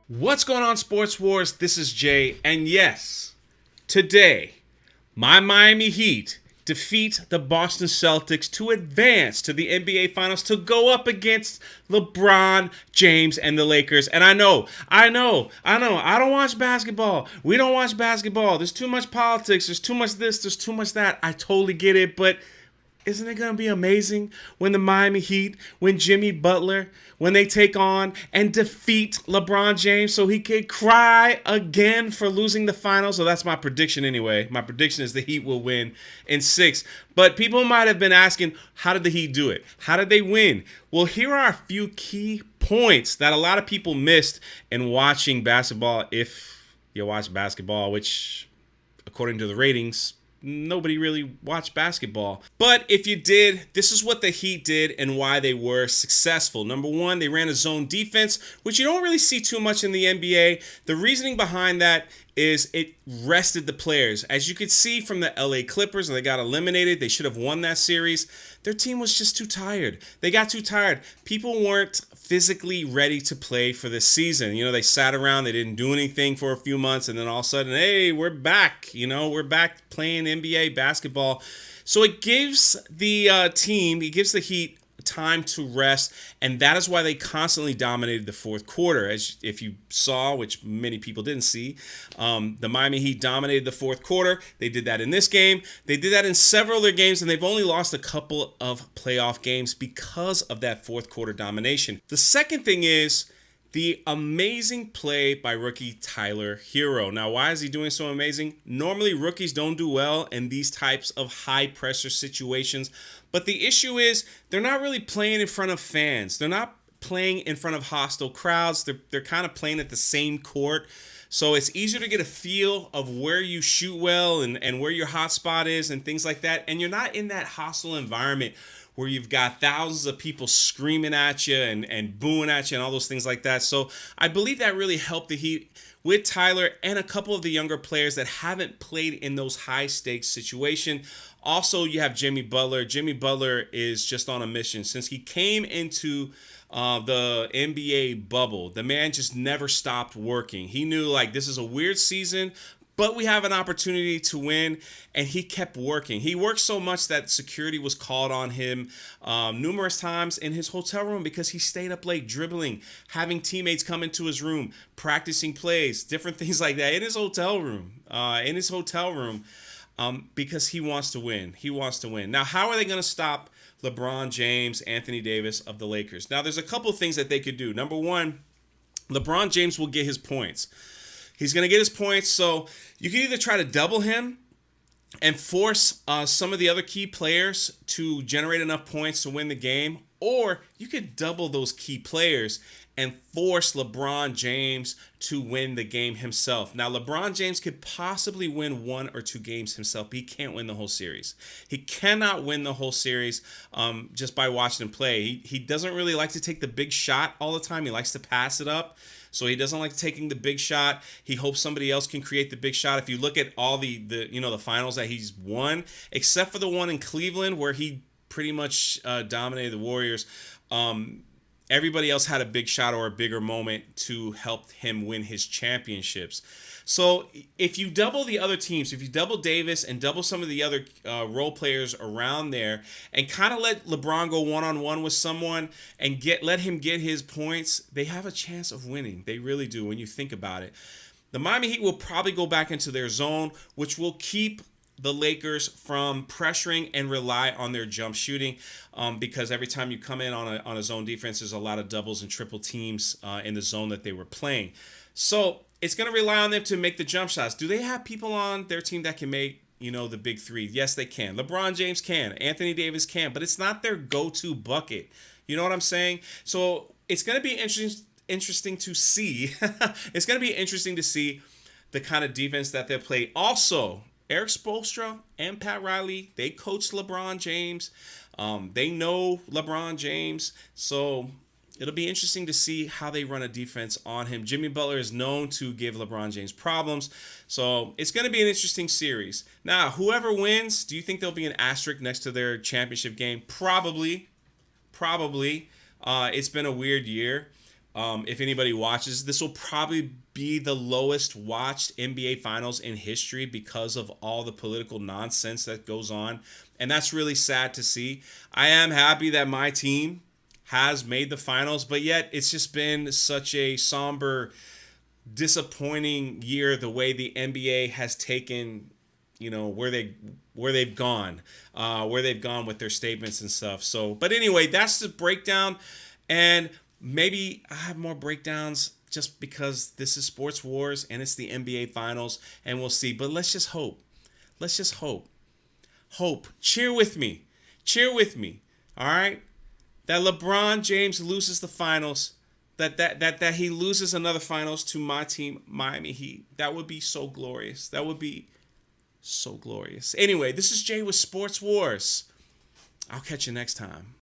What's going on, Sports Wars? This is Jay, and yes, today, my Miami Heat defeat the Boston Celtics to advance to the NBA Finals to go up against LeBron James and the Lakers. And I don't watch basketball. We don't watch basketball. There's too much politics. There's too much this. There's too much that. I totally get it, but isn't it going to be amazing when the Miami Heat, when Jimmy Butler, when they take on and defeat LeBron James so he could cry again for losing the finals? So that's my prediction anyway. My prediction is the Heat will win in 6. But people might have been asking, how did the Heat do it? How did they win? Well, here are a few key points that a lot of people missed in watching basketball, if you watch basketball, which according to the ratings, nobody really watched basketball. But if you did, this is what the Heat did and why they were successful. Number one, they ran a zone defense, which you don't really see too much in the NBA. The reasoning behind that is it rested the players. As you could see from the LA Clippers, and they got eliminated, they should have won that series. Their team was just too tired. They got too tired. People weren't physically ready to play for this season. They sat around, they didn't do anything for a few months, and then all of a sudden, hey, we're back. We're back playing NBA basketball. So it gives the it gives the Heat time to rest, and that is why they constantly dominated the fourth quarter. As if you saw, which many people didn't see, the Miami Heat dominated the fourth quarter. They did that in this game. They did that in several other games, and they've only lost a couple of playoff games because of that fourth quarter domination. The second thing is the amazing play by rookie Tyler Hero. Now, why is he doing so amazing? Normally, rookies don't do well in these types of high-pressure situations. But the issue is they're not really playing in front of fans. They're not playing in front of hostile crowds. They're kind of playing at the same court. So it's easier to get a feel of where you shoot well and where your hot spot is and things like that. And you're not in that hostile environment where you've got thousands of people screaming at you and booing at you and all those things like that. So I believe that really helped the Heat with Tyler and a couple of the younger players that haven't played in those high stakes situations. Also, you have Jimmy Butler. Jimmy Butler is just on a mission. Since he came into the NBA bubble, the man just never stopped working. He knew, this is a weird season, but we have an opportunity to win, and he kept working. He worked so much that security was called on him numerous times in his hotel room because he stayed up late dribbling, having teammates come into his room, practicing plays, different things like that in his hotel room. Because he wants to win. He wants to win. Now, how are they going to stop LeBron James, Anthony Davis of the Lakers? Now, there's a couple of things that they could do. Number one, LeBron James will get his points. He's going to get his points, so you can either try to double him and force some of the other key players to generate enough points to win the game, or you could double those key players and force LeBron James to win the game himself. Now, LeBron James could possibly win 1 or 2 games himself, but he can't win the whole series. He cannot win the whole series just by watching him play. He doesn't really like to take the big shot all the time. He likes to pass it up. So he doesn't like taking the big shot. He hopes somebody else can create the big shot. If you look at all the finals that he's won, except for the one in Cleveland where he pretty much dominated the Warriors, everybody else had a big shot or a bigger moment to help him win his championships. So if you double the other teams, if you double Davis and double some of the other role players around there and kind of let LeBron go one-on-one with someone and let him get his points, they have a chance of winning. They really do when you think about it. The Miami Heat will probably go back into their zone, which will keep the Lakers from pressuring and rely on their jump shooting because every time you come in on a zone defense, there's a lot of doubles and triple teams in the zone that they were playing. So it's going to rely on them to make the jump shots. Do they have people on their team that can make, the big three? Yes, they can. LeBron James can. Anthony Davis can. But it's not their go-to bucket. You know what I'm saying? So it's going to be interesting to see. It's going to be interesting to see the kind of defense that they'll play. Also, Eric Spoelstra and Pat Riley, they coach LeBron James. They know LeBron James. So it'll be interesting to see how they run a defense on him. Jimmy Butler is known to give LeBron James problems. So it's going to be an interesting series. Now, whoever wins, do you think there'll be an asterisk next to their championship game? Probably. It's been a weird year. If anybody watches, this will probably be the lowest watched NBA Finals in history because of all the political nonsense that goes on. And that's really sad to see. I am happy that my team has made the finals, but yet it's just been such a somber, disappointing year the way the NBA has taken, where they've gone, with their statements and stuff. So, but anyway, that's the breakdown, and maybe I have more breakdowns just because this is Sports Wars and it's the NBA Finals, and we'll see. But let's just hope. Let's just hope. Hope. Cheer with me. Cheer with me. All right. That LeBron James loses the finals. That he loses another finals to my team, Miami Heat. That would be so glorious. That would be so glorious. Anyway, this is Jay with Sports Wars. I'll catch you next time.